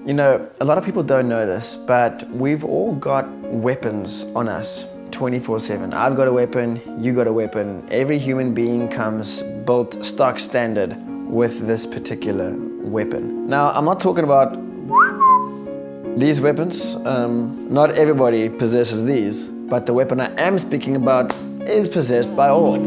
You know, a lot of people don't know this, but we've all got weapons on us 24/7. I've got a weapon, you got a weapon. Every human being comes built stock standard with this particular weapon. Now, I'm not talking about these weapons. Not everybody possesses these, but the weapon I am speaking about is possessed by all.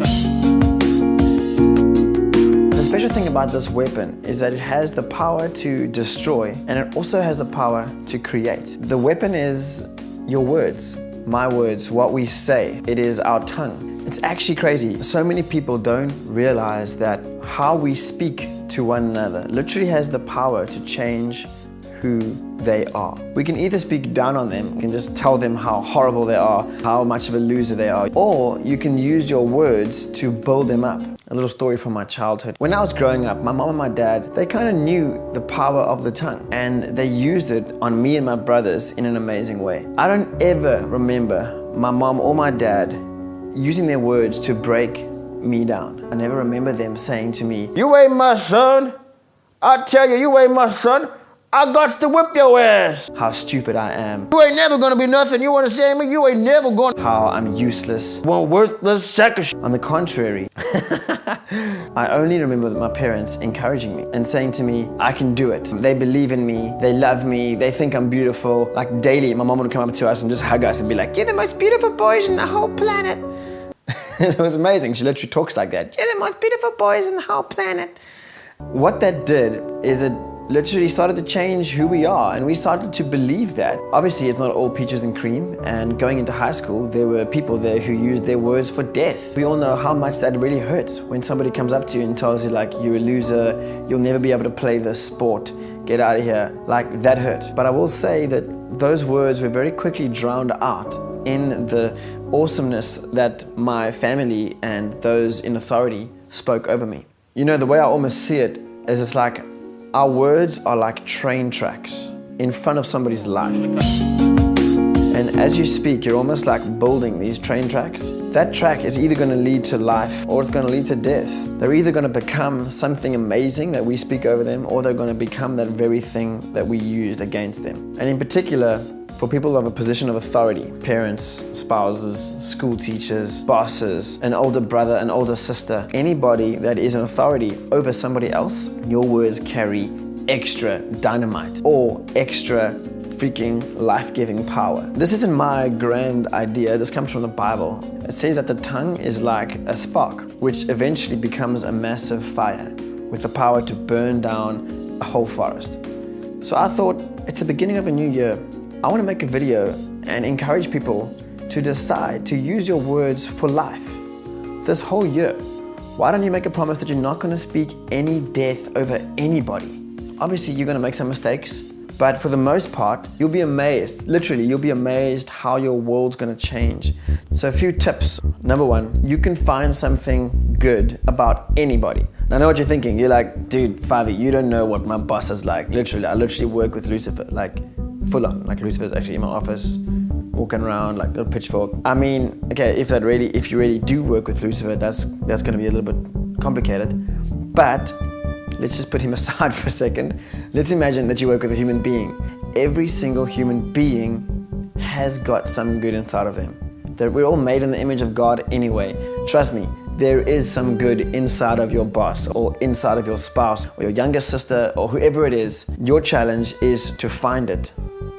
The special thing about this weapon is that it has the power to destroy, and it also has the power to create. The weapon is your words, my words, what we say. It is our tongue. It's actually crazy. So many people don't realize that how we speak to one another literally has the power to change who they are. We can either speak down on them, we can just tell them how horrible they are, how much of a loser they are, or you can use your words to build them up. A little story from my childhood. When I was growing up, my mom and my dad, they kind of knew the power of the tongue, and they used it on me and my brothers in an amazing way. I don't ever remember my mom or my dad using their words to break me down. I never remember them saying to me, "You ain't my son. I tell you, you ain't my son. I got to whip your ass." How stupid I am. You ain't never gonna be nothing. You wanna say me? You ain't never gonna. How I'm useless. One worthless sack of shit. On the contrary, I only remember my parents encouraging me and saying to me, I can do it. They believe in me. They love me. They think I'm beautiful. Like daily, my mom would come up to us and just hug us and be like, "You're the most beautiful boys in the whole planet." It was amazing. She literally talks like that. "You're the most beautiful boys in the whole planet." What that did is it literally started to change who we are, and we started to believe that. Obviously, it's not all peaches and cream, and going into high school, there were people there who used their words for death. We all know how much that really hurts when somebody comes up to you and tells you like, "You're a loser, you'll never be able to play this sport, get out of here." Like, that hurt. But I will say that those words were very quickly drowned out in the awesomeness that my family and those in authority spoke over me. You know, the way I almost see it is it's like our words are like train tracks in front of somebody's life. And as you speak, you're almost like building these train tracks. That track is either going to lead to life or it's going to lead to death. They're either going to become something amazing that we speak over them, or they're going to become that very thing that we used against them. And in particular, for people of a position of authority, parents, spouses, school teachers, bosses, an older brother, an older sister, anybody that is an authority over somebody else, your words carry extra dynamite or extra freaking life-giving power. This isn't my grand idea, this comes from the Bible. It says that the tongue is like a spark, which eventually becomes a massive fire with the power to burn down a whole forest. So I thought, it's the beginning of a new year. I want to make a video and encourage people to decide to use your words for life. This whole year, why don't you make a promise that you're not going to speak any death over anybody? Obviously, you're going to make some mistakes, but for the most part, you'll be amazed. Literally, you'll be amazed how your world's going to change. So a few tips. Number one, you can find something good about anybody. Now, I know what you're thinking. You're like, "Dude, Fyvie, you don't know what my boss is like." Literally, I literally work with Lucifer, like full on. Like Lucifer's actually in my office, walking around like a little pitchfork. I mean, okay, if you really do work with Lucifer, that's going to be a little bit complicated. But let's just put him aside for a second. Let's imagine that you work with a human being. Every single human being has got some good inside of them. That we're all made in the image of God anyway. Trust me, there is some good inside of your boss or inside of your spouse or your younger sister or whoever it is. Your challenge is to find it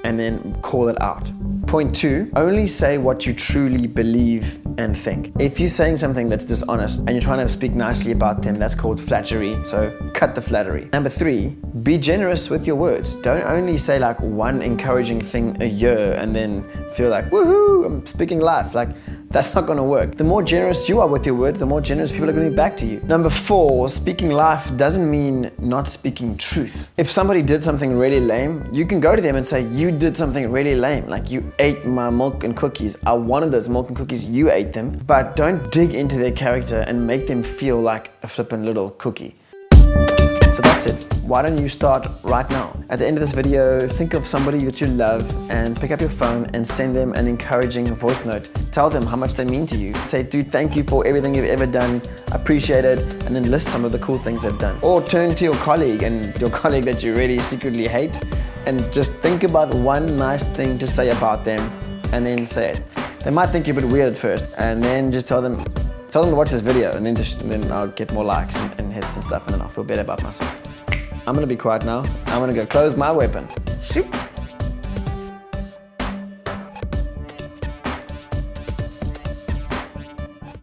and then call it out. Point two, only say what you truly believe and think. If you're saying something that's dishonest and you're trying to speak nicely about them, that's called flattery, so cut the flattery. Number three, be generous with your words. Don't only say like one encouraging thing a year and then feel like, "Woohoo, I'm speaking life." Like, that's not gonna work. The more generous you are with your words, the more generous people are gonna be back to you. Number four, speaking life doesn't mean not speaking truth. If somebody did something really lame, you can go to them and say, "You did something really lame. Like, you ate my milk and cookies. I wanted those milk and cookies, you ate them." But don't dig into their character and make them feel like a flippin' little cookie. So that's it. Why don't you start right now? At the end of this video, think of somebody that you love and pick up your phone and send them an encouraging voice note. Tell them how much they mean to you. Say, "Dude, thank you for everything you've ever done. I appreciate it." And then list some of the cool things they've done. Or turn to your colleague, and your colleague that you really secretly hate, and just think about one nice thing to say about them and then say it. They might think you're a bit weird at first, and then just tell them to watch this video, and then I'll get more likes and hits and stuff, and then I'll feel better about myself. I'm gonna be quiet now. I'm gonna go close my weapon. Shoop.